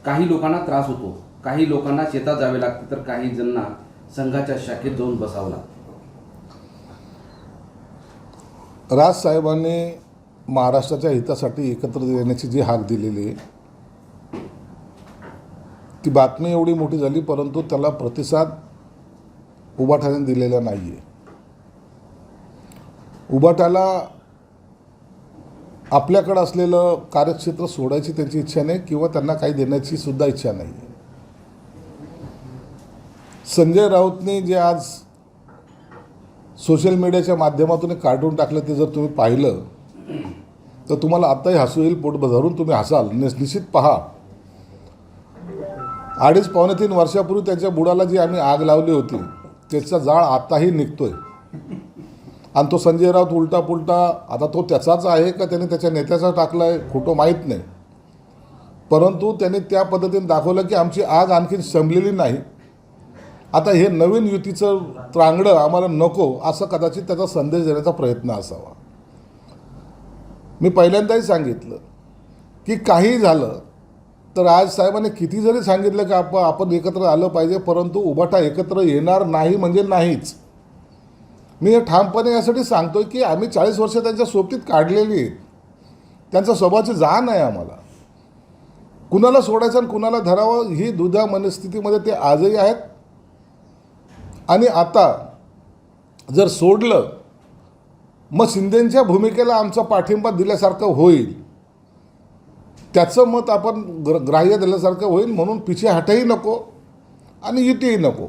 काही लोकांना त्रास होतो, काही लोकांना शेतात जावे लागते, तर काही जणांना संघाच्या शाखेत जाऊन बसावं लागतं. राजसाहेबांनी महाराष्ट्राच्या हितासाठी एकत्र येण्याची जी हाक दिलेली आहे ती बातमी एवढी मोठी झाली, परंतु त्याला प्रतिसाद उबाठाने दिलेला नाही आहे. उबाठाला आपल्याकडं असलेलं कार्यक्षेत्र सोडायची त्यांची इच्छा नाही किंवा त्यांना काही देण्याची सुद्धा इच्छा नाही आहे. संजय राऊतने जे आज सोशल मीडियाच्या माध्यमातून काढून टाकलं ते जर तुम्ही पाहिलं तर तुम्हाला आत्ताही हसू येईल, पोट धरून तुम्ही हसाल. निश्चित पहा, 2.5-3 वर्षापूर्वी त्यांच्या बुडाला जी आम्ही आग लावली होती त्याचा जाळ आताही निघतोय. आणि तो संजय राऊत उलटा पुलटा, आता तो त्याचाच आहे का त्याने त्याच्या नेत्याचा टाकला आहे खोटं माहीत नाही, परंतु त्यांनी त्या पद्धतीने दाखवलं की आमची आग आणखी शमलेली नाही. आता हे नवीन युतीचं त्रांगडं आम्हाला नको असं कदाचित त्याचा संदेश देण्याचा प्रयत्न असावा. मी पहिल्यांदाही सांगितलं की काही झालं तर राजसाहेबांनी किती जरी सांगितलं की आपण एकत्र आलं पाहिजे, परंतु उबाटा एकत्र येणार नाही म्हणजे नाहीच. मी हे ठामपणे यासाठी सांगतोय की आम्ही 40 वर्ष त्यांच्या सोबतीत काढलेली आहेत. त्यांच्या स्वभावाची जाण आहे आम्हाला. कुणाला सोडायचं आणि कुणाला धरावं ही दुधा मनस्थितीमध्ये ते आजही आहेत. आणि आता जर सोडलं मग शिंदेंच्या भूमिकेला आमचा पाठिंबा दिल्यासारखं होईल, त्याचं मत आपण ग्राह्य दिल्यासारखं होईल. म्हणून पिछे हटही नको आणि युतीही नको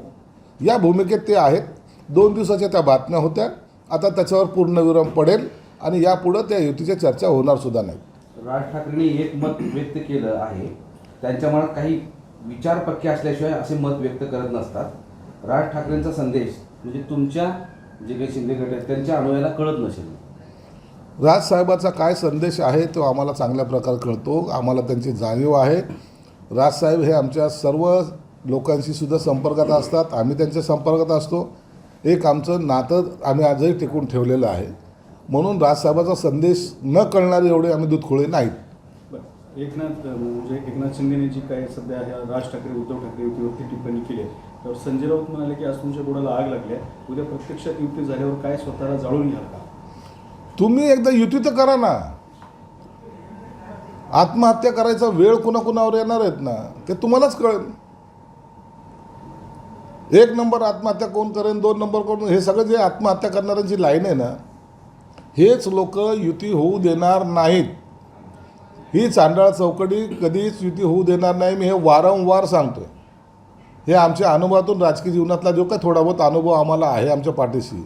या भूमिकेत ते आहेत. 2 दिवसाच्या त्या बातम्या होत्या, आता त्याच्यावर पूर्णविराम पडेल आणि यापुढं त्या युतीच्या चर्चा होणार सुद्धा नाही. राज ठाकरेंनी एक मत व्यक्त केलं आहे, त्यांच्या मनात काही विचार पक्के असल्याशिवाय असे मत व्यक्त करत नसतात. राज ठाकरेंचा संदेश म्हणजे तुमच्या जे काही शिंदे गट आहेत त्यांच्या अनुयायाला कळत नसेल. राजसाहेबाचा काय संदेश आहे तो आम्हाला चांगल्या प्रकारे कळतो. आम्हाला त्यांची जाणीव आहे. राजसाहेब हे आमच्या सर्व लोकांशी सुद्धा संपर्कात असतात, आम्ही त्यांच्या संपर्कात असतो. एक आमचं नातं आम्ही आजही टिकून ठेवलेलं आहे. म्हणून राजसाहेबाचा संदेश न कळणारे एवढे आम्ही दूधखोळे नाहीत. एकनाथ शिंदेने जी काय सध्या राज ठाकरे उद्धव ठाकरे युतीवरती टिप्पणी केली आहे, तर संजय राऊत म्हणाले की आज तुमच्या बुडाला आग लागली आहे, उद्या प्रत्यक्षात युती झाल्यावर काय स्वतःला जाळून घ्याल का? तुम्ही एकदा युती तर करा ना. आत्महत्या करायचा वेळ कुणाकुणावर येणार आहेत ना ते तुम्हालाच कळेल. 1 नंबर आत्महत्या कोण करेन, 2 नंबर कोण, हे सगळं जे आत्महत्या करणाऱ्यांची लाईन आहे ना, हेच लोक युती होऊ देणार नाहीत. ही चांडाळ चौकडी कधीच युती होऊ देणार नाही. मी हे वारंवार सांगतोय. हे आमच्या अनुभवातून राजकीय जीवनातला जो काही थोडा बहुत अनुभव आम्हाला आहे आमच्या पाठीशी,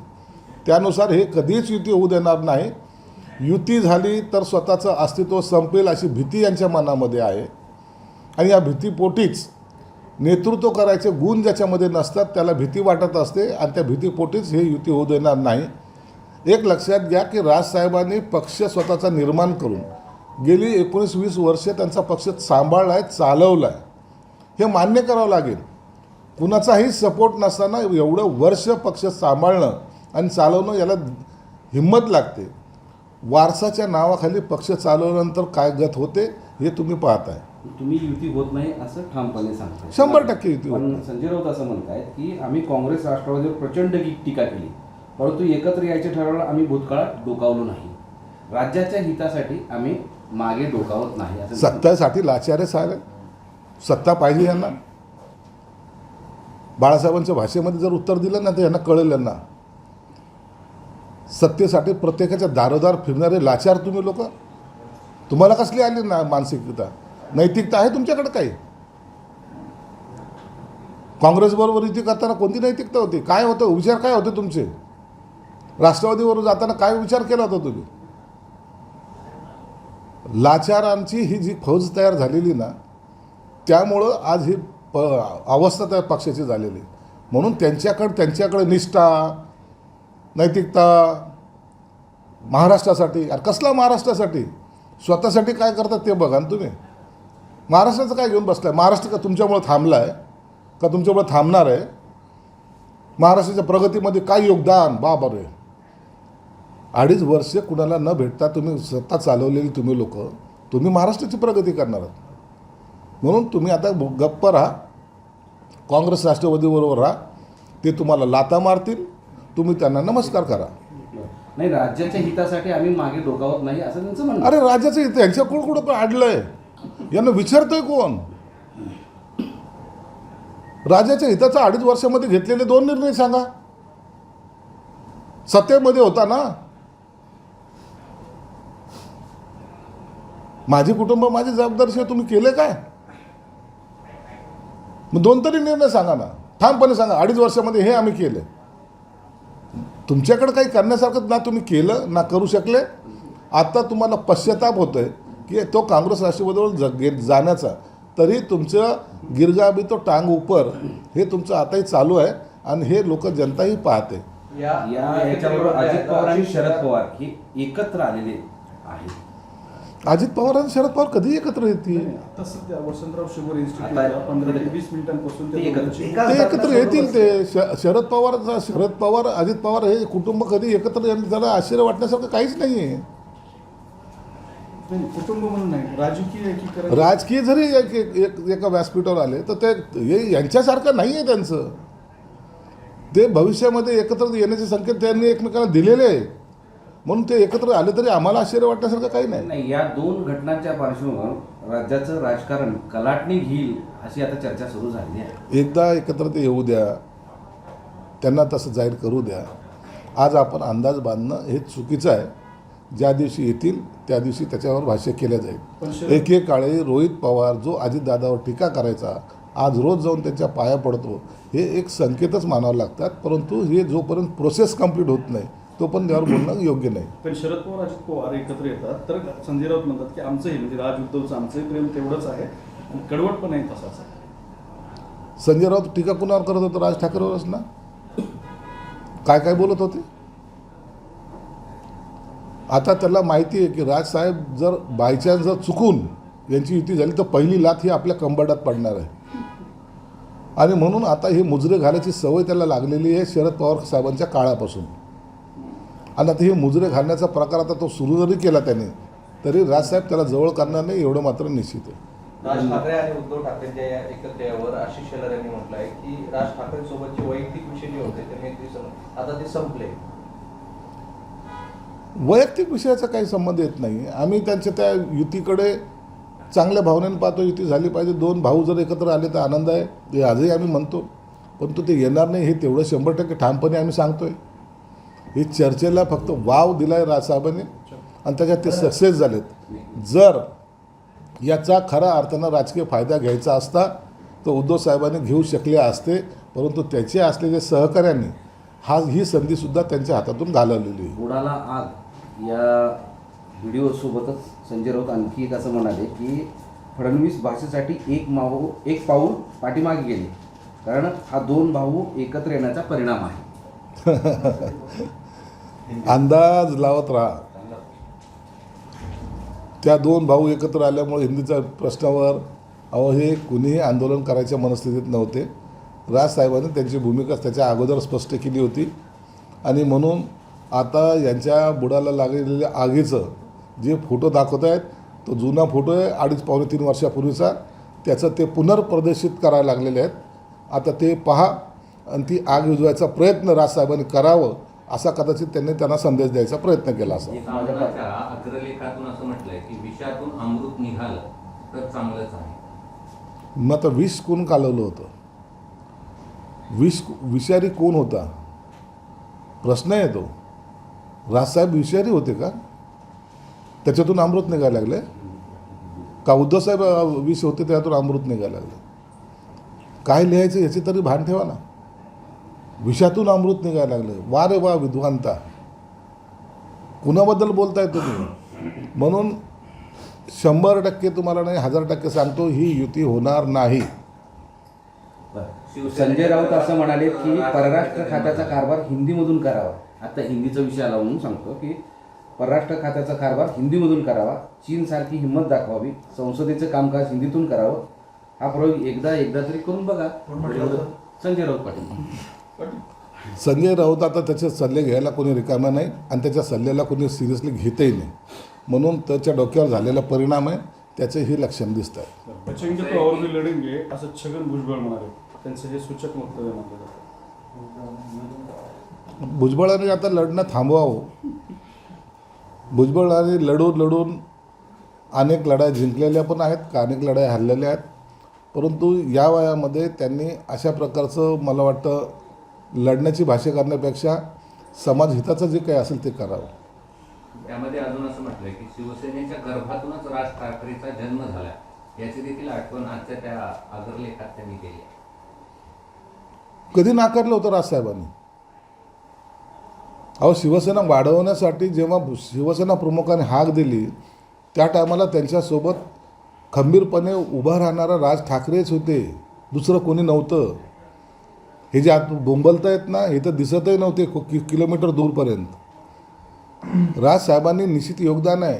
त्यानुसार हे कधीच युती होऊ देणार नाही. युती झाली तर स्वतःचं अस्तित्व संपेल अशी भीती यांच्या मनामध्ये आहे. आणि या भीतीपोटीच नेतृत्व करायचे गुण ज्याच्यामध्ये नसतात त्याला भीती वाटत असते आणि त्या भीतीपोटीच हे युती होऊ देणार नाही. एक लक्षात घ्या की राजसाहेबांनी पक्ष स्वतःचा निर्माण करून गेली 19-20 वर्षे त्यांचा पक्ष सांभाळला आहे, चालवला आहे. हे मान्य करावं लागेल. कुणाचाही सपोर्ट नसताना एवढं वर्ष पक्ष सांभाळणं आणि चालवणं याला हिंमत लागते. वारसाच्या नावाखाली पक्ष चालवल्यानंतर काय गत होते हे तुम्ही पाहताय. तुम्ही युती होत नाही असं ठामपणे सांगता. 100% युती होत पण नाही. संजय राऊत असं म्हणतायत की आम्ही काँग्रेस राष्ट्रवादीवर प्रचंड टीका केली, परंतु एकत्र यायचे ठरवलं आम्ही भूतकाळात डोकावलो नाही. राज्याच्या हितासाठी आम्ही मागे डोकावत नाही असं. सत्तेसाठी लाचार साहेब, सत्ता पाहिजे यांना. बाळासाहेबांच्या भाषेमध्ये जर उत्तर दिलं ना तर यांना कळेल. यांना सत्तेसाठी प्रत्येकाच्या दारोदार फिरणारे लाचार तुम्ही लोक. तुम्हाला कसली आली ना मानसिकता, नैतिकता आहे तुमच्याकडे काही? काँग्रेसबरोबर युती करताना कोणती नैतिकता होती? काय होतं विचार, काय होते तुमचे? राष्ट्रवादीवर जाताना काय विचार केला होता तुम्ही? लाचारांची ही जी फौज तयार झालेली ना, त्यामुळं आज ही अवस्था त्या पक्षाची झालेली. म्हणून त्यांच्याकडे निष्ठा, नैतिकता महाराष्ट्रासाठी. अरे कसला महाराष्ट्रासाठी? स्वतःसाठी काय करतात ते बघा ना तुम्ही. महाराष्ट्राचं काय घेऊन बसलाय? महाराष्ट्र का तुमच्यामुळे थांबला आहे का तुमच्यामुळे थांबणार आहे? महाराष्ट्राच्या प्रगतीमध्ये काय योगदान? बाबा रे, 2.5 वर्ष कुणाला न भेटता तुम्ही सत्ता चालवलेली तुम्ही लोक, तुम्ही महाराष्ट्राची प्रगती करणार आहात. म्हणून तुम्ही आता गप्प राहा, काँग्रेस राष्ट्रवादीबरोबर राहा, ते तुम्हाला लाथा मारतील, तुम्ही त्यांना नमस्कार करा. नाही, राज्याच्या हितासाठी आम्ही मागे डोकावत नाही असं त्यांचं म्हणणं. अरे राज्याचं हित यांच्या कुठं पण अडलंय, यांना विचारतोय कोण? राज्याच्या हिताचा 2.5 वर्षामध्ये घेतलेले 2 निर्णय सांगा. सत्तेमध्ये होता ना. माझे कुटुंब माझी जबाबदारी तुम्ही केले काय? मग 2 तरी निर्णय सांगा ना, ठामपणे सांगा 2.5 वर्षामध्ये हे आम्ही केले. तुमच्याकडे काही करण्यासारखं ना तुम्ही केलं ना करू शकले. आता तुम्हाला पश्चाताप होतोय की तो काँग्रेस राष्ट्रवादीवर जाण्याचा, तरी तुमचं गिरगाबी तो टांग उपर हे तुमचं आताही चालू आहे आणि हे लोक जनताही पाहते. याच्याबरोबर अजित पवार आणि शरद पवार हे एकत्र आलेले आहेत. अजित पवार आणि शरद पवार कधी एकत्र येतील? आता सध्या वसंतराव शुगर आता इन्स्टिट्यूटला 15 ते 20 मिनिटांपासून ते ते एकत्र- दोघांची- ते एकत्र येतील. ते शरद पवार अजित पवार हे कुटुंब कधी एकत्र येईल त्याला आश्चर्य वाटण्यासारखं काहीच नाही आहे. नाही, कुटुंब म्हणून नाही, राजकीय एकीकरण. राजकीय जरी एका व्यासपीठावर आले तर ते हे यांच्यासारखं नाही आहे त्यांचं. ते भविष्यामध्ये एकत्र येण्याचे संकेत त्यांनी एकमेकांना दिलेले आहे, म्हणून ते एकत्र आले तरी आम्हाला आश्चर्य वाटण्यासारखं काही नाही. नाही, या 2 घटनांच्या पार्श्वभूमीवर राज्याचं राजकारण कलाटणी घेईल अशी आता चर्चा सुरू झाली आहे. एकदा एकत्र ते येऊ द्या, त्यांना तसं जाहीर करू द्या. आज आपण अंदाज बांधणं हे चुकीचं आहे. ज्या दिवशी येतील त्या दिवशी त्याच्यावर भाष्य केलं जाईल. एकेकाळी रोहित पवार जो अजितदादावर टीका करायचा, आज रोज जाऊन त्यांच्या पाया पडतो, हे एक संकेतच मानावं लागतात. परंतु हे जोपर्यंत प्रोसेस कंप्लीट होत नाही तोपर्यंत त्यावर बोलणं योग्य नाही. पण शरद पवार अजित पवार एकत्र येतात तर संजय राऊत म्हणतात की आमचंही म्हणजे राज उद्धवचं आमचंही प्रेम तेवढंच आहे आणि कडवट पण आहे तसाच आहे. संजय राऊत टीका कुणावर करत होतं? राज ठाकरेवरच ना. काय काय बोलत होते? आता त्याला माहिती आहे की राजसाहेब जर बायचान्स जर चुकून यांची युती झाली तर पहिली लाथ ही आपल्या कंबरडात पडणार आहे. आणि म्हणून आता हे मुजरे घालायची सवय त्याला लागलेली आहे शरद पवार साहेबांच्या काळापासून. आणि आता हे मुजरे घालण्याचा प्रकार आता तो सुरू जरी केला त्याने तरी राजसाहेब त्याला जवळ करणार नाही एवढं मात्र निश्चित आहे. राज ठाकरे आणि उद्धव ठाकरेंच्या या एकत्रेवर आशिष शेलार यांनी म्हटलं आहे की राज ठाकरेंसोबतचे वैयक्तिक विषय जे होते ते मैत्री आता ते संपले. वैयक्तिक विषयाचा काही संबंध येत नाही. आम्ही त्यांच्या त्या युतीकडे चांगल्या भावनेने पाहतो. युती झाली पाहिजे. 2 भाऊ जर एकत्र आले तर आनंद आहे, ते आजही आम्ही म्हणतो. परंतु ते येणार नाही हे तेवढं 100% ठामपणे आम्ही सांगतोय. हे चर्चेला फक्त वाव दिला आहे राजसाहेबांनी आणि त्याच्यात ते सक्सेस झालेत. जर याचा खऱ्या अर्थानं राजकीय फायदा घ्यायचा असता तर उद्धव साहेबांनी घेऊ शकले असते, परंतु त्याचे असलेल्या सहकाऱ्यांनी ही संधीसुद्धा त्यांच्या हातातून घालवलेली आहे. बुडाला आग या व्हिडिओसोबतच संजय राऊत आणखी एक असं म्हणाले की फडणवीस भाषेसाठी एक पाऊल पाठीमागे गेले, कारण हा 2 भाऊ एकत्र येण्याचा परिणाम आहे. अंदाज लावत राहा. त्या 2 भाऊ एकत्र आल्यामुळे हिंदीच्या प्रश्नावर हे कुणीही आंदोलन करायच्या मनस्थितीत नव्हते. राजसाहेबांनी त्यांची भूमिका त्याच्या अगोदर स्पष्ट केली होती आणि म्हणून आता यांच्या बुडाला लागलेल्या आगीचं जे फोटो दाखवत आहेत तो जुना फोटो आहे 2.5-3 वर्षापूर्वीचा. त्याचं ते पुनर्प्रदर्शित करायला लागलेले आहेत. आता ते पहा आणि ती आग विझवायचा प्रयत्न राजसाहेबांनी करावं असा कदाचित त्यांना संदेश द्यायचा प्रयत्न केला असा. आमदाराच्या अग्रलेखातून असं म्हटलंय की विषातून अमृत निघालं तर चांगलंच आहे. मग आता विष कोण कालवलं होतं? विषारी कोण होता? प्रश्न आहे तो. राजसाहेब विषारी होते का? त्याच्यातून अमृत निघायला लागले का? उद्धवसाहेब विष होते त्यातून अमृत निघायला लागले? काय लिहायचं याची तरी भान ठेवा ना. विषातून अमृत निघायला लागलं. वा रे वा विद्वांता, कुणाबद्दल बोलताय तुम्ही? म्हणून 100% तुम्हाला नाही 1000% सांगतो ही युती होणार नाही. संजय राऊत असं म्हणाले की परराष्ट्र खात्याचा कारभार हिंदीमधून करावा. आता हिंदीचा विषय आला म्हणून सांगतो की परराष्ट्र खात्याचा कारभार हिंदीमधून करावा. चीनसारखी हिंमत दाखवावी. संसदेचं कामकाज हिंदीतून करावं. हा प्रयोग एकदा तरी करून बघा. संजय राऊत पाटील. संजय राऊत आता त्याचे सल्ले घ्यायला कोणी रिकामा नाही आणि त्याच्या सल्ल्याला कोणी सिरियसली घेतही नाही. म्हणून त्याच्या डोक्यावर झालेला परिणाम आहे त्याचे हे लक्षण दिसत आहे. बचेंगे तो और भी लढेंगे असं छगन भुजबळ म्हणाले. त्यांचं हे सूचक वक्तव्य मानलं जातं. भुजबळांनी आता लढणं थांबवावं. भुजबळांनी लढून अनेक लढाई जिंकलेल्या पण आहेत, अनेक लढाई हरलेल्या आहेत. परंतु या वयामध्ये त्यांनी अशा प्रकारचं मला वाटतं लढण्याची भाषा करण्यापेक्षा समाजहिताचं जे काही असेल ते करावं. त्यामध्ये अजून असं म्हटलंय की शिवसेनेच्या गर्भातूनच राज ठाकरेचा जन्म झाला, याची देखील आठवण आजच्या त्या आगरलेखात त्यांनी केली. कधी नाकारलं होतं राजसाहेबांनी? अहो, शिवसेना वाढवण्यासाठी जेव्हा शिवसेना प्रमुखांनी हाक दिली त्या टायमाला त्यांच्यासोबत खंबीरपणे उभा राहणारा राज ठाकरेच होते, दुसरं कोणी नव्हतं. हे जे आत बोंबलतायत ना, हे तर दिसतही नव्हते किलोमीटर दूरपर्यंत. राजसाहेबांनी निश्चित योगदान आहे.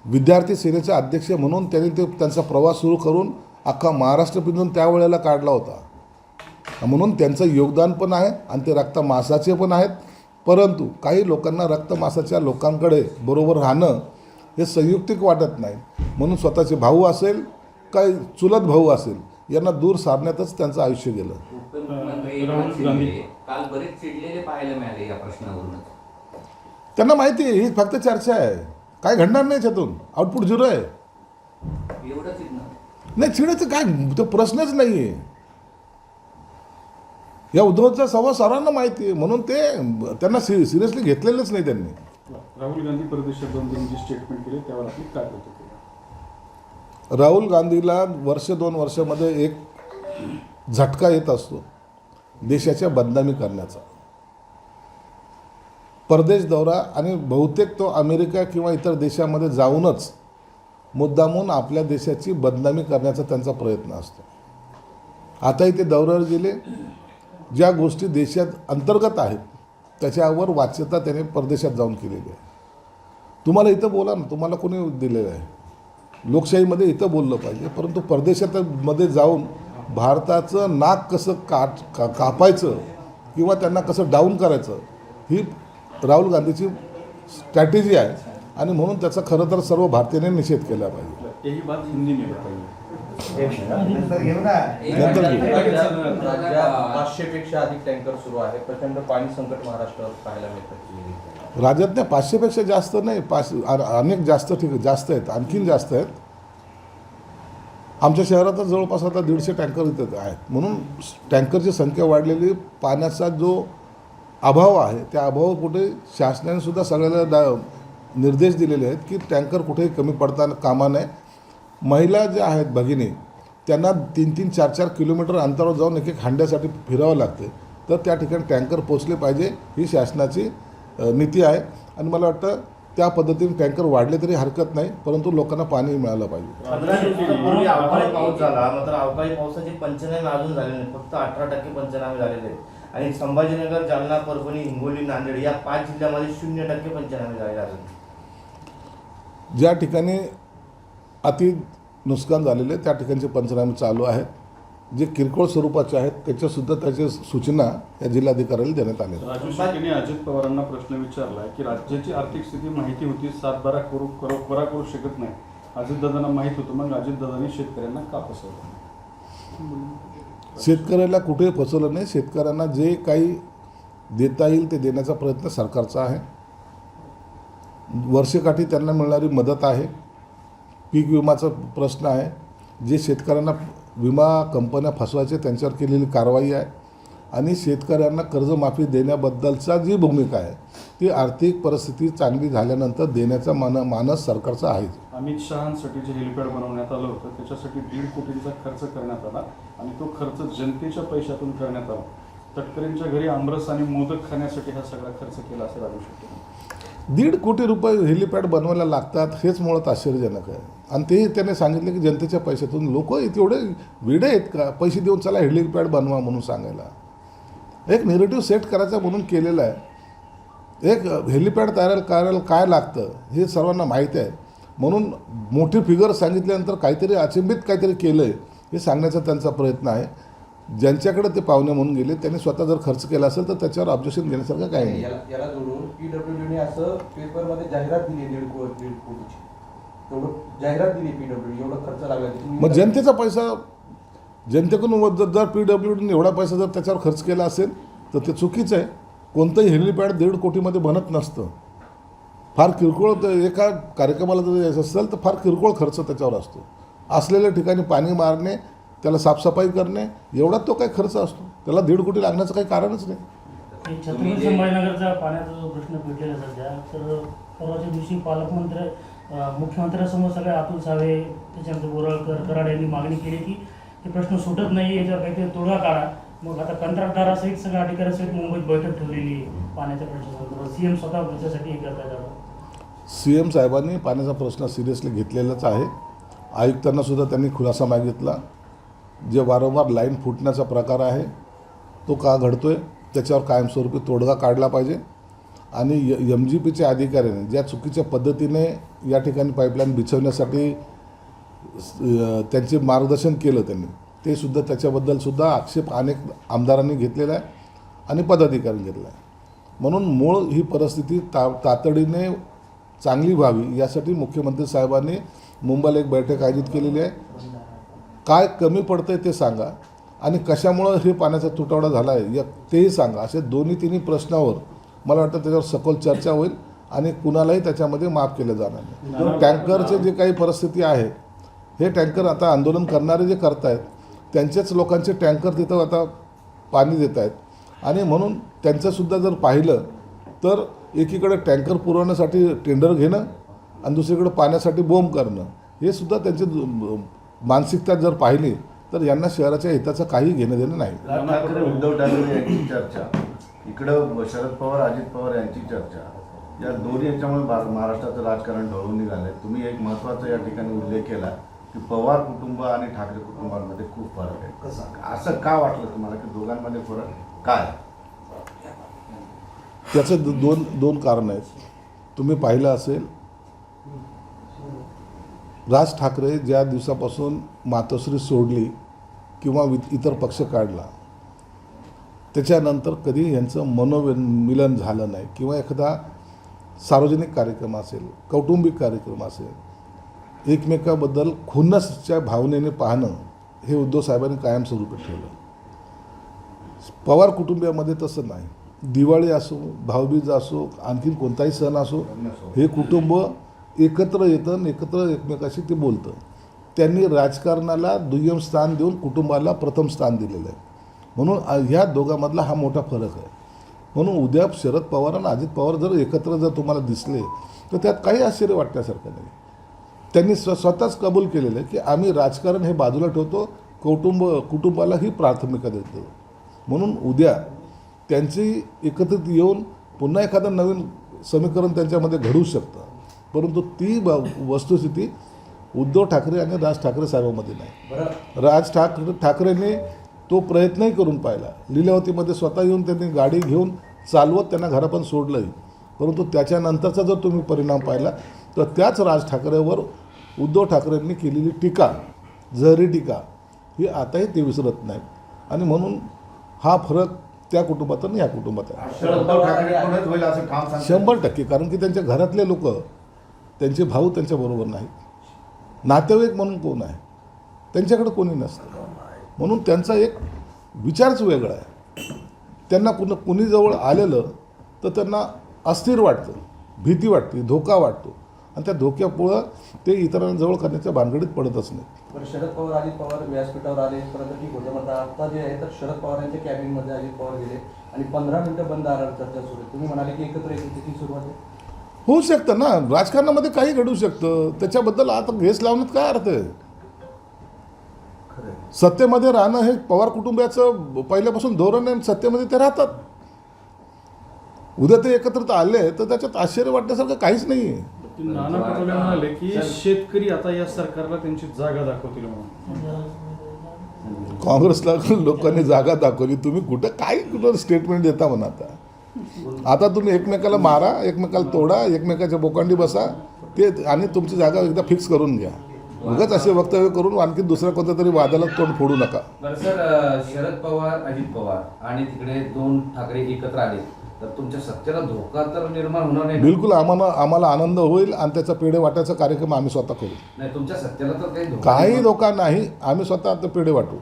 विद्यार्थी सेनेचे अध्यक्ष म्हणून त्यांनी त्यांचा प्रवास सुरू करून अख्खा महाराष्ट्र पिंजून त्यावेळेला काढला होता. म्हणून त्यांचं योगदान पण आहे आणि ते रक्तमांसाचे पण आहेत. परंतु काही लोकांना रक्तमांसाच्या लोकांकडे बरोबर राहणं हे संयुक्तिक वाटत नाही. म्हणून स्वतःचे भाऊ असेल काय चुलत भाऊ असेल यांना दूर सारण्यातच त्यांचं आयुष्य गेलं. उपमुख्यमंत्री एकनाथ शिंदे काल बरेच चिडलेले पाहायला मिळाले या प्रश्नावरूनच. त्यांना माहिती आहे ही फक्त चर्चा आहे, काय घडणार नाही त्यातून, आउटपुट झिरो आहे. एवढंच ना. नाही, चिडायचं काय, तो प्रश्नच नाही आहे. या उद्धवचा स्वभाव सर्वांना माहिती आहे, म्हणून ते त्यांना सिरियसली घेतलेलंच नाही त्यांनी. राहुल गांधी परदेशात जाऊन त्यांनी जी स्टेटमेंट केली त्यावर आपली काय प्रतिक्रिया? राहुल गांधीला वर्ष 2 वर्षामध्ये एक झटका येत असतो देशाच्या बदनामी करण्याचा. परदेश दौरा आणि बहुतेक तो अमेरिका किंवा इतर देशामध्ये जाऊनच मुद्दामून आपल्या देशाची बदनामी करण्याचा त्यांचा प्रयत्न असतो. आताही ते दौऱ्यावर गेले. ज्या गोष्टी देशात अंतर्गत आहेत त्याच्यावर वाच्यता त्याने परदेशात जाऊन केलेली आहे. तुम्हाला इथं बोला ना, तुम्हाला कोणी दिलेलं आहे? लोकशाहीमध्ये इथं बोललं पाहिजे, परंतु परदेशामध्ये जाऊन भारताचं नाक कसं कापायचं किंवा त्यांना कसं डाऊन करायचं ही राहुल गांधीची स्ट्रॅटेजी आहे. आणि म्हणून त्याचा खरं तर सर्व भारतीयांनी निषेध केला पाहिजे. यही बात हिंदी में बताइए. राज्यात 500 पेक्षा अधिक टँकर सुरू आहे. प्रचंड पाणी संकट महाराष्ट्रावर पाहायला मिळतं. राज्यात नाही, 500 पेक्षा जास्त नाही, अनेक जास्त जास्त आहेत, आणखीन जास्त आहेत. आमच्या शहरातच जवळपास आता 150 टँकर इथं आहेत. म्हणून टँकरची संख्या वाढलेली, पाण्याचा जो अभाव आहे त्या अभाव कुठे शासनाने सुद्धा सगळ्याला निर्देश दिलेले आहेत की टँकर कुठेही कमी पडता कामा नये. महिला ज्या आहेत भगिनी त्यांना 3-3, 4-4 किलोमीटर अंतरावर जाऊन एक हांड्यासाठी फिरावं लागते. तर त्या ठिकाणी टँकर पोचले पाहिजे ही शासनाची नीती आहे. आणि मला वाटतं त्या पद्धतीने टँकर वाढले तरी हरकत नाही, परंतु लोकांना पाणी मिळालं पाहिजे. 15 दिवसापूर्वी अवकाळी पाऊस झाला, मात्र अवकाळी पावसाचे पंचनामे अजून झाले नाही. फक्त 18% पंचनामे झालेले आहेत. आणि संभाजीनगर, जालना, परभणी, हिंगोली, नांदेड या 5 जिल्ह्यामध्ये 0% पंचनामे झालेले आहेत. ज्या ठिकाणी अति नुकसान झालेले त्या ठिकाणचे पंचनामे चालू आहेत. जे किरकोळ स्वरूपाचे आहेत त्याच्यासुद्धा त्याच्या सूचना या जिल्हाधिकाऱ्याला देण्यात आल्या. राजू शेट्टीने अजित पवारांना प्रश्न विचारला की राज्याची आर्थिक स्थिती माहिती होती, 7-12 कोरा करू शकत नाही. अजितदादांना माहीत होतं, मग अजितदादांनी शेतकऱ्यांना का फसवलं? शेतकऱ्याला कुठेही फसवलं नाही. शेतकऱ्यांना जे काही देता येईल ते देण्याचा प्रयत्न सरकारचा आहे. वर्षकाठी त्यांना मिळणारी मदत आहे. पीक विमाचा प्रश्न आहे. जे शेतकऱ्यांना विमा कंपन्या फसवायचे त्यांच्यावर केलेली कारवाई आहे. आणि शेतकऱ्यांना कर्जमाफी देण्याबद्दलचा जी भूमिका आहे ती आर्थिक परिस्थिती चांगली झाल्यानंतर देण्याचा मानस सरकारचा आहे. अमित शहांसाठी जे हेलिपॅड बनवण्यात आलं होतं त्याच्यासाठी 1.5 कोटींचा खर्च करण्यात आला आणि तो खर्च जनतेच्या पैशातून करण्यात आला. तटकरेंच्या घरी आमरस आणि मोदक खाण्यासाठी हा सगळा खर्च केला असं राजू शेट्टी. 1.5 कोटी रुपये हेलिपॅड बनवायला लागतात हेच मुळात आश्चर्यजनक आहे. आणि तेही त्याने सांगितले की जनतेच्या पैशातून. लोक तेवढे वेडे आहेत का पैसे देऊन चला हेलिपॅड बनवा म्हणून सांगायला? एक नेरेटिव्ह सेट करायचा म्हणून केलेलं आहे. एक हेलिपॅड तयार करायला काय लागतं हे सर्वांना माहीत आहे. म्हणून मोठी फिगर सांगितल्यानंतर काहीतरी अचंबित काहीतरी केलं आहे हे सांगण्याचा त्यांचा प्रयत्न आहे. ज्यांच्याकडे ते पाहुणे म्हणून गेले त्यांनी स्वतः जर खर्च केला असेल तर त्याच्यावर ऑब्जेक्शन घेण्यासारखं काही नाही. याला जोडून PWDने असं पेपरमध्ये जाहिरात दिली 1.5 कोटीची. तेवढं जाहिरात दिली PWD, एवढा खर्च लागला तुम्ही मग जनतेचा पैसा जनतेकडून जर PWDने एवढा पैसा जर त्याच्यावर खर्च केला असेल तर ते चुकीचं आहे. कोणतंही हेलिपॅड 1.5 कोटीमध्ये बनत नसतं. फार किरकोळ एका कार्यक्रमाला जर यायचं असेल तर फार किरकोळ खर्च त्याच्यावर असतो. असलेल्या ठिकाणी पाणी मारणे, त्याला साफसफाई करणे, एवढा तो काही खर्च असतो. त्याला 1.5 कोटी लागण्याचं काही कारणच नाही. छत्रपती संभाजीनगरचा पाण्याचा जो प्रश्न पेटलेला सध्या, तर परवाच्या दिवशी पालकमंत्री मुख्यमंत्र्यांसमोर सगळे अतुल सावे, त्याच्यानंतर बोराळकर, कराड यांनी मागणी केली की हे प्रश्न सुटत नाही, याच्यावर काहीतरी तोडगा काढा. मग आता कंत्राटदारासहित सगळ्या अधिकाऱ्यांसहित मुंबईत बैठक ठेवलेली आहे पाण्याच्या प्रश्नासंदर्भात. CM स्वतः त्याच्यासाठी हे करतात. CM साहेबांनी पाण्याचा प्रश्न सिरियसली घेतलेलाच आहे. आयुक्तांना सुद्धा त्यांनी खुलासा मागितला. जे वारंवार लाईन फुटण्याचा प्रकार आहे तो का घडतोय त्याच्यावर कायमस्वरूपी तोडगा काढला पाहिजे. आणि MGPच्या अधिकाऱ्यांनी ज्या चुकीच्या पद्धतीने या ठिकाणी पाईपलाईन बिछवण्यासाठी त्यांचे मार्गदर्शन केलं त्यांनी, ते सुद्धा त्याच्याबद्दल सुद्धा आक्षेप अनेक आमदारांनी घेतलेला आहे आणि पदाधिकाऱ्यांनी घेतला आहे. म्हणून मूळ ही परिस्थिती तातडीने चांगली व्हावी यासाठी मुख्यमंत्री साहेबांनी मुंबईला एक बैठक आयोजित केलेली आहे. काय कमी पडतंय ते सांगा आणि कशामुळं हे पाण्याचा तुटवडा झाला आहे तेही सांगा. असे तिन्ही प्रश्नावर मला वाटतं त्याच्यावर सखोल चर्चा होईल आणि कुणालाही त्याच्यामध्ये माफ केलं जाणार नाही. टँकरचे जे काही परिस्थिती आहे, हे टँकर आता आंदोलन करणारे जे करतायत त्यांचेच लोकांचे टँकर तिथं आता पाणी देत आहेत. आणि म्हणून त्यांचंसुद्धा जर पाहिलं तर एकीकडे टँकर पुरवण्यासाठी टेंडर घेणं आणि दुसरीकडे पाण्यासाठी बोंब करणं, हे सुद्धा त्यांची मानसिकता जर पाहिली तर यांना शहराच्या हिताचं काही घेणं देणं नाही. राज ठाकरे उद्धव ठाकरे यांची चर्चा, इकडं शरद पवार अजित पवार यांची चर्चा, या दोन्ही याच्यामुळे महाराष्ट्राचं राजकारण ढवळून निघालंय. तुम्ही एक महत्त्वाचा या ठिकाणी उल्लेख केला की पवार कुटुंब आणि ठाकरे कुटुंबांमध्ये खूप फरक आहे. असं का वाटलं तुम्हाला की दोघांमध्ये फरक काय? त्याचं दोन कारणं आहेत. तुम्ही पाहिलं असेल, राज ठाकरे ज्या दिवसापासून मातोश्री सोडली किंवा इतर पक्ष काढला त्याच्यानंतर कधी यांचं मनोमिलन झालं नाही किंवा एखादा सार्वजनिक कार्यक्रम असेल, कौटुंबिक कार्यक्रम असेल, एकमेकाबद्दल खुन्नसच्या भावनेने पाहणं हे उद्धव साहेबांनी कायमस्वरूपी ठेवलं. पवार कुटुंबियामध्ये तसं नाही. दिवाळी असो, भाऊबीज असो, आणखीन कोणताही सण असो, हे कुटुंब एकत्र येतं आणि एकत्र एकमेकाशी ते बोलतं. त्यांनी राजकारणाला दुय्यम स्थान देऊन कुटुंबाला प्रथम स्थान दिलेलं आहे. म्हणून ह्या दोघांमधला हा मोठा फरक आहे. म्हणून उद्या शरद पवार आणि अजित पवार जर एकत्र जर तुम्हाला दिसले तर त्यात काही आश्चर्य वाटण्यासारखं नाही. त्यांनी स्वतःच कबूल केलेलं आहे की आम्ही राजकारण हे बाजूला ठेवतो, कुटुंबाला ही प्राथमिकता देतो. म्हणून उद्या त्यांची एकत्रित येऊन पुन्हा एखादं नवीन समीकरण त्यांच्यामध्ये घडू शकतं. परंतु ती वस्तुस्थिती उद्धव ठाकरे आणि राज ठाकरे साहेबांमध्ये नाही. राज ठाकरेंनी तो प्रयत्नही करून पाहिला. लीलावतीमध्ये स्वतः येऊन त्यांनी गाडी घेऊन चालवत त्यांना घरापर्यंत सोडलंही. परंतु त्याच्यानंतरचा जर तुम्ही परिणाम पाहिला तर त्याच राज ठाकरेवर उद्धव ठाकरेंनी केलेली टीका, जहरी टीका, ही आताही ते विसरत नाहीत. आणि म्हणून हा फरक त्या कुटुंबात आणि या कुटुंबात आहे. उद्धव ठाकरेंकडूनच होईल असं ठाम सांगता 100%. कारण की त्यांच्या घरातले लोक, त्यांचे भाऊ त्यांच्याबरोबर नाहीत. नातेवाईक म्हणून कोण आहे? त्यांच्याकडे कोणी नसतं. म्हणून त्यांचा एक विचारच वेगळा आहे. त्यांना कुणी जवळ आलेलं तर त्यांना अस्थिर वाटतं, भीती वाटते, धोका वाटतो आणि त्या धोक्यामुळं ते इतरांजवळ करण्याच्या भानगडीत पडतच नाही. बरं, शरद पवार अजित पवार व्यासपीठावर आले परंतु ठीक होतं. मग आता जे आहे तर शरद पवारांच्या कॅबिनमध्ये अजित पवार गेले आणि 15 मिनिटं बंद दारावर चर्चा सुरू आहे. तुम्ही म्हणाले की एकत्र येण्याची सुरुवात आहे. होऊ शकतं ना, राजकारणामध्ये काही घडू शकतं. त्याच्याबद्दल आता घेस लावण्यात काय अर्थ आहे? सत्तेमध्ये राहणं हे पवार कुटुंबाचं पहिल्यापासून धोरण आहे. सत्तेमध्ये ते राहतात. उद्या ते एकत्रित आले तर त्याच्यात आश्चर्य वाटण्यासारखं काहीच नाही आहे. नाना पटोले म्हणाले की शेतकरी आता या सरकारला त्यांची जागा दाखवतील म्हणून. काँग्रेसला लोकांनी जागा दाखवली. तुम्ही कुठं स्टेटमेंट देता म्हणा. आता तुम्ही एकमेकाला मारा, एकमेकाला तोडा, एकमेकाच्या बोकांडी बसा ते आणि तुमची जागा एकदा फिक्स करून घ्या. उगाच असे वक्तव्य करून आणखी दुसऱ्या कोणत्या तरी वादाला तोंड फोडू नका. बरं सर, शरद पवार, अजित पवार आणि तिकडे 2 ठाकरे एकत्र आले तर तुमच्या सत्तेला धोका तर निर्माण होणार नाही ना? बिलकुल आम्हाला आनंद होईल आणि त्याचा पेढे वाटायचा कार्यक्रम आम्ही स्वतः करू. नाही, तुमच्या सत्तेला तर काही धोका काही निर्माण- धोका नाही, आम्ही स्वतः आता पेढे वाटू.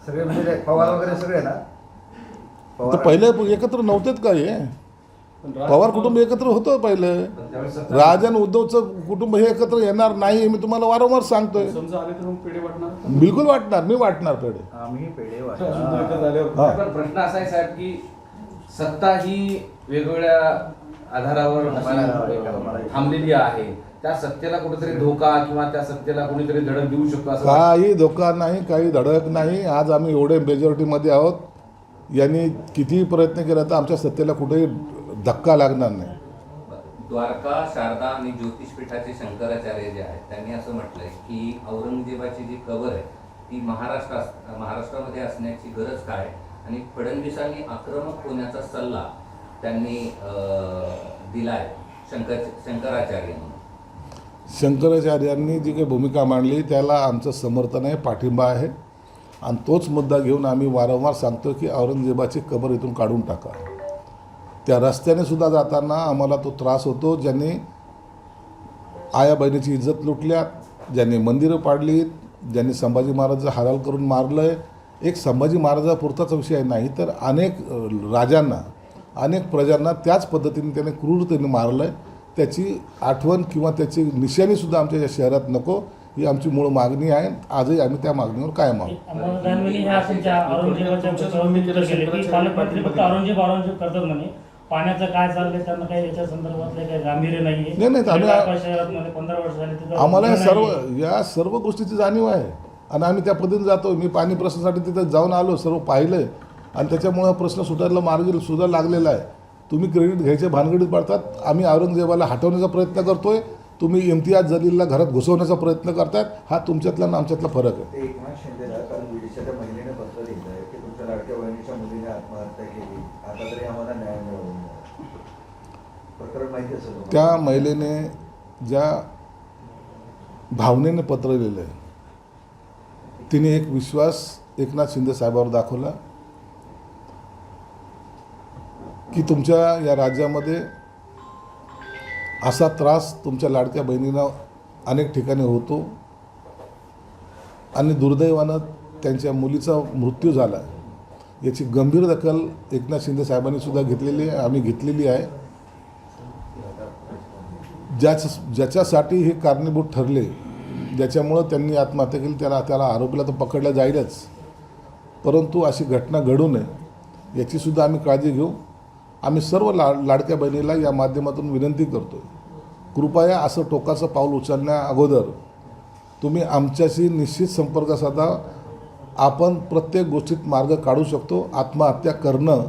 सगळे म्हणजे पवार वगैरे सगळे ना तर पहिले एकत्र नव्हतेच का हे? पण पवार कुटुंब एकत्र होतं पहिले. पण त्यावेळेस सत्ता- राज आणि उद्धवचं कुटुंब हे एकत्र येणार नाही हे मी तुम्हाला वारंवार सांगतोय. समजा आले तर मग पेढे वाटणार बिलकुल वाटणार, मी वाटणार पेढे. आम्ही पेढे अजून वाटा एकच आल्यावर हा. पण प्रश्न असा आहे साहेब की सत्ता ही वेगवेगळ्या आधारावर अशी थांबलेली आहे. त्या सत्तेला कुठेतरी धोका किंवा त्या सत्तेला कोणीतरी धडक देऊ शकतो असं वाटतं? काही धोका नाही, काही धडक नाही. आज आम्ही एवढे मेजॉरिटीमध्ये आहोत. यांनी कितीही प्रयत्न केला तर आमच्या सत्तेला कुठेही धक्का लागणार नाही. द्वारका, शारदा आणि ज्योतिषपीठाचे शंकराचार्य जे आहेत त्यांनी असं म्हटलंय की औरंगजेबाची जी कबर आहे ती महाराष्ट्रामध्ये असण्याची गरज काय, आणि फडणवीसांनी आक्रमक होण्याचा सल्ला त्यांनी दिलाय शंकराचार्यांनी. शंकराचार्यांनी जी काही भूमिका मांडली त्याला आमचं समर्थन आहे, पाठिंबा आहे. आणि तोच मुद्दा घेऊन आम्ही वारंवार सांगतो की औरंगजेबाची कबर इथून काढून टाका. त्या रस्त्याने सुद्धा जाताना आम्हाला तो त्रास होतो. ज्यांनी आया बहिणीची इज्जत लुटल्या, ज्यांनी मंदिरं पाडलीत, ज्यांनी संभाजी महाराजांचा हाराल करून मारलं आहे. एक संभाजी महाराजापुरताच विषय नाही तर अनेक राजांना, अनेक प्रजांना त्याच पद्धतीने त्याने क्रूरतेने मारलं आहे. त्याची आठवण किंवा त्याची निशाणीसुद्धा आमच्या या शहरात नको, ही आमची मूळ मागणी आहे. आजही आम्ही त्या मागणीवर कायम आहोत. अंमलदारांनी ह्या तुमच्या औरंगजेबाच्या पुतळ्यावर उत्तर केले की पालकमंत्री फक्त औरंगजेब करतात म्हणे. पाण्याचं काय चाललंय त्यांना काही याच्या संदर्भातलं काही गांभीर्य नाहीये. नाही, नाही, आम्ही- जळगाव शहरामध्ये 15 वर्ष झाले तिथं आम्हाला नाहीये. या सर्व गोष्टीची जाणीव आहे आणि आम्ही त्या पद्धतीने जातो. मी पाणी प्रश्नासाठी तिथं जाऊन आलो, सर्व पाहिलं आहे आणि त्याच्यामुळे हा प्रश्न सुटायला मार्ग सुद्धा लागलेला आहे. तुम्ही क्रेडिट घ्यायचे भानगडीत पडतात. आम्ही औरंगजेबाला हटवण्याचा प्रयत्न करतोय, तुम्ही इम्तियाज जलीलला घरात घुसवण्याचा प्रयत्न करतायत. हा तुमच्यातला आणि आमच्यातला फरक आहे. ते एकनाथ शिंदेला काल विदिशा त्या महिलेने पत्र लिहिलं आहे की तुमच्या लाडक्या बहिणीच्या मुलीने आत्महत्या केली, आता तरी आम्हाला न्याय मिळवून द्या. प्रकरण माहिती असेल तुम्हाला? त्या महिलेने ज्या भावनेने पत्र लिहिलं आहे, तिने एक विश्वास एकनाथ शिंदे साहेबांवर दाखवला की तुमच्या या राज्यामध्ये असा त्रास तुमच्या लाडक्या बहिणीला अनेक ठिकाणी होतो आणि दुर्दैवानं त्यांच्या मुलीचा मृत्यू झाला. याची गंभीर दखल एकनाथ शिंदे साहेबांनी सुद्धा घेतलेली आहे, आम्ही घेतलेली आहे. ज्याच्यासाठी हे कारणीभूत ठरले, ज्याच्यामुळं त्यांनी आत्महत्या केली, त्याला आरोपीला तर पकडलं जाईलच, परंतु अशी घटना घडू नये याचीसुद्धा आम्ही काळजी घेऊ. आम्ही सर्व लाडक्या बहिणीला या माध्यमातून विनंती करतो, कृपया असं टोकाचं पाऊल उचलण्या अगोदर तुम्ही आमच्याशी निश्चित संपर्क साधा. आपण प्रत्येक गोष्टीत मार्ग काढू शकतो. आत्महत्या करणं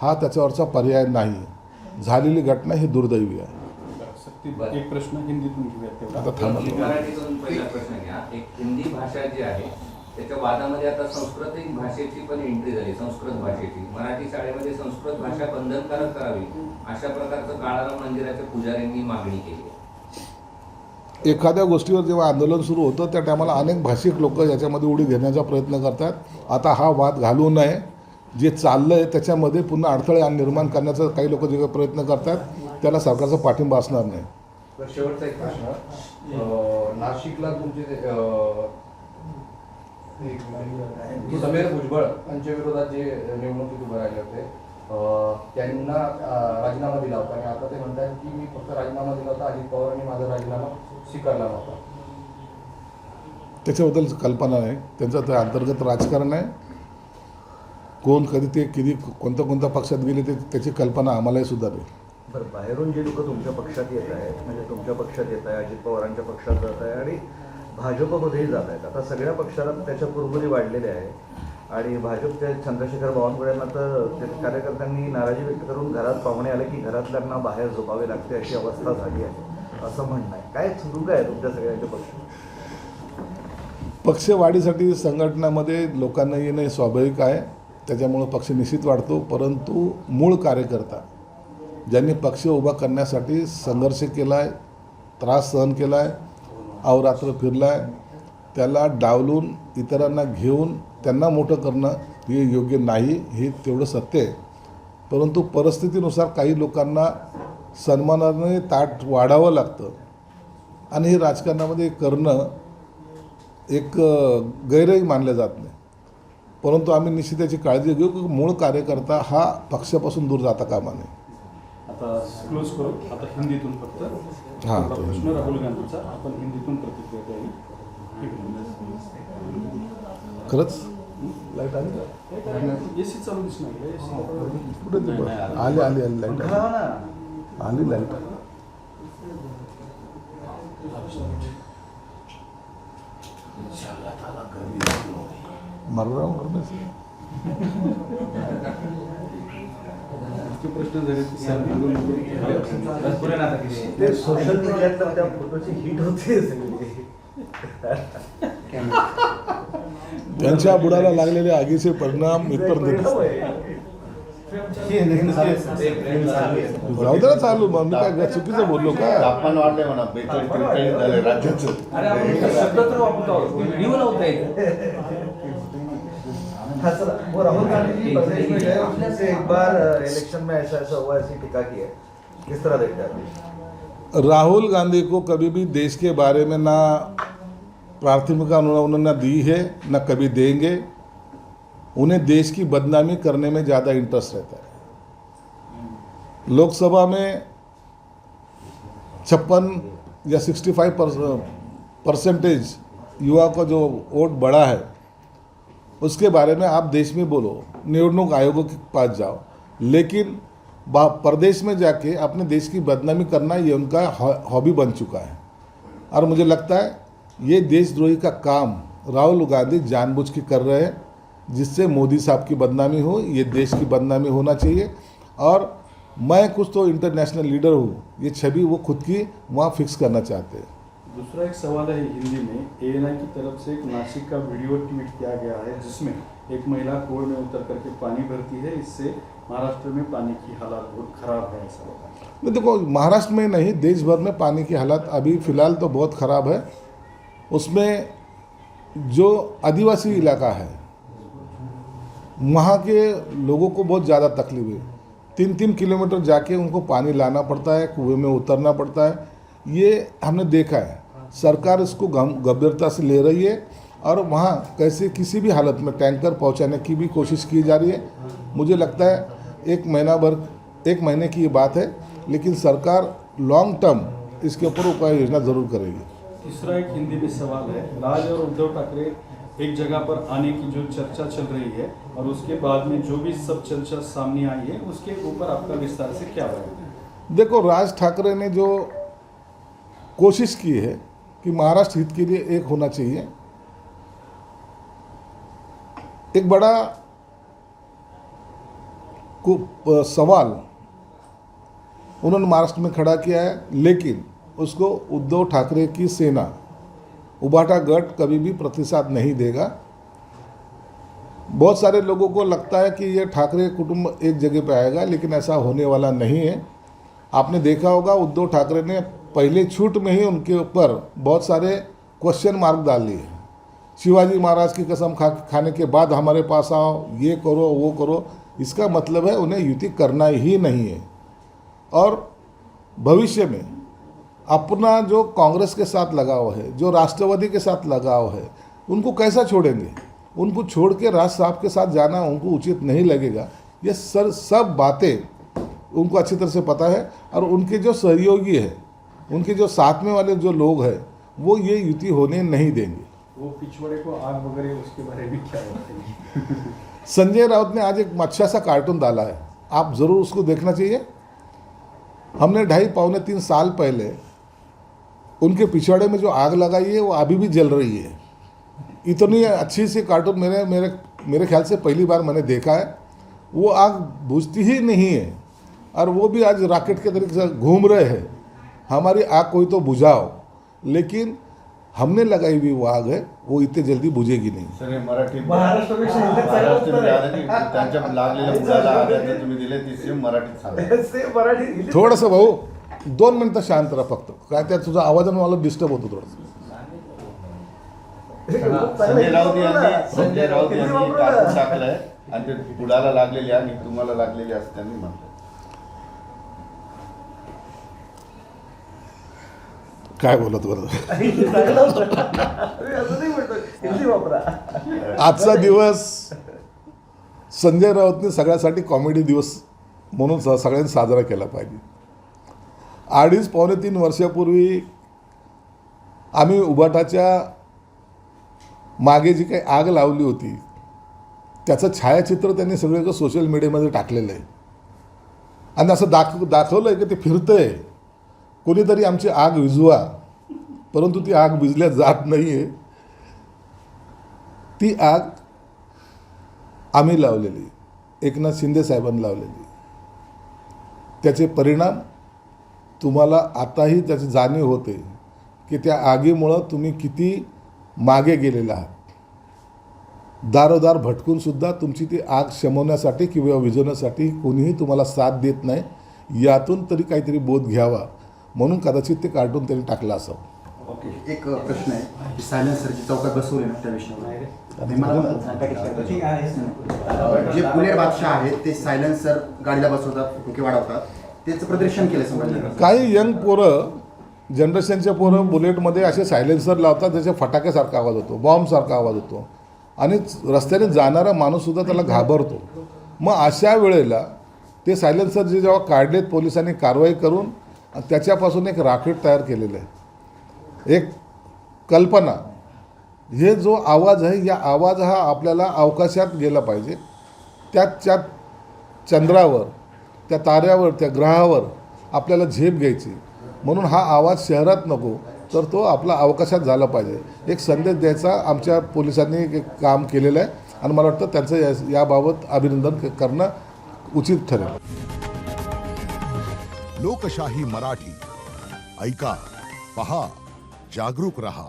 हा त्याच्यावरचा पर्याय नाही. झालेली घटना ही दुर्दैवी आहे. एक प्रश्न हिंदीतून घेऊया तेवढा. आता थांबा. मराठीतून पहिला प्रश्न घ्या. एक हिंदी भाषा जी आहे त्याच्या वादामध्ये आता संस्कृत भाषेची पण एंट्री झाली. संस्कृत भाषेची मराठी शाळेमध्ये संस्कृत भाषा बंधनकारक करावी अशा प्रकारचं काळाराम मंदिराच्या पुजाऱ्यांनी मागणी केली. एखाद्या गोष्टीवर जेव्हा आंदोलन सुरू होतं त्या टायमाला अनेक भाषिक लोक याच्यामध्ये उडी घेण्याचा प्रयत्न करतात. आता हा वाद घालू नये. जे चाललं आहे त्याच्यामध्ये पुन्हा अडथळे निर्माण करण्याचा काही लोक जे प्रयत्न करतात त्याला सरकारचा पाठिंबा असणार नाही. तर शेवटचा एक प्रश्न, नाशिकला तुमचे समीर भुजबळ यांच्या विरोधात जे निवडणुकीत उभे राहिले होते त्यांना राजीनामा दिला होता आणि आता ते म्हणतात की मी फक्त राजीनामा दिला होता, अजित पवारांनी माझा राजीनामा स्वीकारला नव्हता. त्याच्याबद्दल कल्पना नाही. त्यांचं ते अंतर्गत राजकारण आहे. कोण कधी ते किती कोणत्या पक्षात गेले ते त्याची कल्पना आम्हालाही सुद्धा नाही. बरं, बाहेरून जे लोक तुमच्या पक्षात येत आहेत, म्हणजे तुमच्या पक्षात येत आहे, अजित पवारांच्या पक्षात जात आहे आणि भाजपमध्येही जात आहेत. आता सगळ्या पक्षाला त्याच्या कुरबुरी वाढलेल्या आहे आणि भाजपच्या चंद्रशेखर बावनकुळेंना तर कार्यकर्त्यांनी नाराजी व्यक्त करून घरात पाहुणे आले की घरातल्यांना बाहेर झोपावे लागते अशी अवस्था झाली आहे असं म्हणणं आहे. काय सुरू काय तुमच्या सगळ्यांच्या पक्षवाढीसाठी संघटनामध्ये लोकांना येणं हे स्वाभाविक आहे. त्याच्यामुळं पक्ष निश्चित वाढतो. परंतु मूळ कार्यकर्ता ज्यांनी पक्ष उभा करण्यासाठी संघर्ष केला आहे, त्रास सहन केला आहे, अवरात्र फिरला आहे, त्याला डावलून इतरांना घेऊन त्यांना मोठं करणं हे योग्य नाही. हे तेवढं सत्य आहे. परंतु परिस्थितीनुसार काही लोकांना सन्मानाने ताट वाढावं लागतं आणि हे राजकारणामध्ये करणं एक गैरही मानलं जात नाही. परंतु आम्ही निश्चित त्याची काळजी घेऊ की मूळ कार्यकर्ता हा पक्षापासून दूर जाता कामा नये. आता क्लोज करू. आता हिंदीतून फक्त हां, आपला तो प्रश्न राहुल गांधीचा आपण हिंदीतून प्रतिक्रिया द्यावी. खरंच लाईट आली का? एसी चालू दिसणार कुठे ते बघ. आली आली आली लाईट आली. आली लाईट मर रहा हूँ करने से. प्रश्न झाले की सर निवडून पुढे नाता किती ते सोशल मीडियात तर त्या फोटोची हिट होते सगळी. त्यांच्या बुडाला लागलेले आगीचे परिणाम इथपर्यंत जाऊ दे ना चालू. मग मी काय चुकीचं बोललो का? तापमान वाढलंय म्हणा 42-43 झालंय राज्याचं. अरे आपण शब्द तर वापरतो आहोत. व्हिडिओ नव्हता येत. हाँ सर, वो राहुल गांधी जी प्रदेश में गए, उसने एक बार इलेक्शन में ऐसा ऐसा हुआ, ऐसी टीका की है. किस तरह देखते हैं आप? राहुल गांधी को कभी भी देश के बारे में ना प्राथमिकता उन्होंने दी है न कभी देंगे. उन्हें देश की बदनामी करने में ज़्यादा इंटरेस्ट रहता है. लोकसभा में 56 या 65% युवा का जो वोट बढ़ा है उसके बारे में आप देश में बोलो, निवडणूक आयोगों के पास जाओ, लेकिन प्रदेश में जाके अपने देश की बदनामी करना ये उनका हॉबी बन चुका है. और मुझे लगता है ये देशद्रोही का काम राहुल गांधी जानबूझ के कर रहे हैं, जिससे मोदी साहब की बदनामी हो. ये देश की बदनामी होना चाहिए. और मैं कुछ तो इंटरनेशनल लीडर हूँ, ये छवि वो खुद की वहाँ फिक्स करना चाहते हैं. दूसरा एक सवाल है हिंदी में. ANI की तरफ से एक नासिक का वीडियो ट्वीट किया गया है जिसमें एक महिला कुएं में उतर करके पानी भरती है. इससे महाराष्ट्र में पानी की हालत बहुत खराब है, ऐसा होता है. नहीं, देखो महाराष्ट्र में नहीं, देश भर में पानी की हालत अभी फ़िलहाल तो बहुत ख़राब है. उसमें जो आदिवासी इलाका है वहाँ के लोगों को बहुत ज़्यादा तकलीफ है. 3-3 किलोमीटर जाके उनको पानी लाना पड़ता है, कुएं में उतरना पड़ता है. ये हमने देखा है. सरकार इसको गंभीरता से ले रही है और वहाँ कैसे किसी भी हालत में टैंकर पहुँचाने की भी कोशिश की जा रही है. मुझे लगता है 1 महीने की ये बात है, लेकिन सरकार लॉन्ग टर्म इसके ऊपर उपाय योजना ज़रूर करेगी. तीसरा एक हिंदी में सवाल है. राज और उद्धव ठाकरे एक जगह पर आने की जो चर्चा चल रही है और उसके बाद में जो भी सब चर्चा सामने आई है उसके ऊपर आपका विस्तार से क्या बयान? देखो, राज ठाकरे ने जो कोशिश की है कि महाराष्ट्र हित के लिए एक होना चाहिए, एक बड़ा सवाल उन्होंने महाराष्ट्र में खड़ा किया है, लेकिन उसको उद्धव ठाकरे की सेना उबाटा गठ कभी भी प्रतिसाद नहीं देगा. बहुत सारे लोगों को लगता है कि ये ठाकरे कुटुंब एक जगह पे आएगा, लेकिन ऐसा होने वाला नहीं है. आपने देखा होगा उद्धव ठाकरे ने पहले छूट में ही उनके ऊपर बहुत सारे क्वेश्चन मार्क डाल लिए. शिवाजी महाराज की कसम खाने के बाद हमारे पास आओ, ये करो वो करो. इसका मतलब है उन्हें युति करना ही नहीं है. और भविष्य में अपना जो कांग्रेस के साथ लगाव है, जो राष्ट्रवादी के साथ लगाव है, उनको कैसा छोड़ेंगे? उनको छोड़ के राज साहब के साथ जाना उनको उचित नहीं लगेगा. ये सब बातें उनको अच्छी तरह से पता है. और उनके जो सहयोगी है, उनके जो साथ में वाले जो लोग हैं, वो ये युति होने नहीं देंगे. वो पिछवाड़े को आग वगैरह उसके बारे में क्या बताएंगे? संजय राउत ने आज एक अच्छा सा कार्टून डाला है, आप ज़रूर उसको देखना चाहिए. हमने 2.5-3 साल पहले उनके पिछवाड़े में जो आग लगाई है वो अभी भी जल रही है. इतनी अच्छी सी कार्टून मेरे ख्याल से पहली बार मैंने देखा है. वो आग बुझती ही नहीं है और वो भी आज रॉकेट के तरीके से घूम रहे हैं. हमारी आग कोई तो बुझाओ, लेकिन हमने लगाई हुई वो आग है, वो इतने जल्दी बुझेगी नाही. सगळे मराठी महाराष्ट्रापेक्षा हिंदीत महाराष्ट्रामध्ये आलं की त्यांच्या लागलेल्या मुलाला आगायचं तुम्ही दिले ती सेम मराठीत सांगा. से मराठी हिंदीत. थोडंसं भाऊ 2 मिनटं शांत राहा फक्त. काय त्या तुझा आवाजानं मला डिस्टर्ब होतो थोडंसं. संजय राऊत यांनी टाकून टाकलंय आणि ते बुडाला लागलेली आणि तुम्हाला लागलेली असं त्यांनी म्हटलं. काय बोलत बरं अजूनही म्हणतो हिंदी वापरा. आजचा दिवस संजय राऊतने सगळ्यासाठी कॉमेडी दिवस म्हणून सगळ्यांनी साजरा केला पाहिजे. 2.5-3 वर्षापूर्वी आम्ही उबाटाच्या मागे जी काही आग लावली होती त्याचं छायाचित्र त्यांनी सगळं सोशल मीडियामध्ये टाकलेलं आहे आणि असं दाखवलं आहे की ते फिरतंय, कोणीतरी आमची आग विझवा, परंतु ती आग विझल्या जात नाही आहे. ती आग आम्ही लावलेली, एकनाथ शिंदे साहेबांनी लावलेली. त्याचे परिणाम तुम्हाला आताही त्याची जाणीव होते की त्या आगीमुळं तुम्ही किती मागे गेलेला आहात. दारोदार भटकूनसुद्धा तुमची ती आग शमवण्यासाठी किंवा विझवण्यासाठी कोणीही तुम्हाला साथ देत नाही. यातून तरी काहीतरी बोध घ्यावा म्हणून कदाचित ते कार्टून त्यांनी टाकलं असावं. ओके, एक प्रश्न आहे, सायलेन्सरची चौकात बसवली ना त्या विषयावर जे पुणे बादशाह आहेत ते सायलेन्सर गाडीला बसवतात, ठोके वाढवतात, त्याचं प्रदर्शन केलं संभाजीनगर. काही यंग पोरं, जनरेशनचे पोरं बुलेटमध्ये असे सायलेन्सर लावतात, त्याच्या फटाक्यासारखा आवाज होतो, बॉम्बसारखा आवाज होतो आणि रस्त्याने जाणारा माणूससुद्धा त्याला घाबरतो. मग अशा वेळेला ते सायलेन्सर जे जेव्हा काढलेत पोलिसांनी कारवाई करून त्याच्यापासून एक राकेट तयार केलेलं आहे, एक कल्पना. हे जो आवाज आहे, या आवाज हा आपल्याला अवकाशात गेला पाहिजे, त्या चंद्रावर, त्या ताऱ्यावर, त्या ग्रहावर आपल्याला झेप घ्यायची. म्हणून हा आवाज शहरात नको तर तो आपला अवकाशात झाला पाहिजे. एक संदेश द्यायचा आमच्या पोलिसांनी एक काम केलेलं आहे आणि मला वाटतं त्यांचं याबाबत अभिनंदन करणं उचित ठरेल. लोकशाही मराठी ऐका, पहा, जागरूक रहा.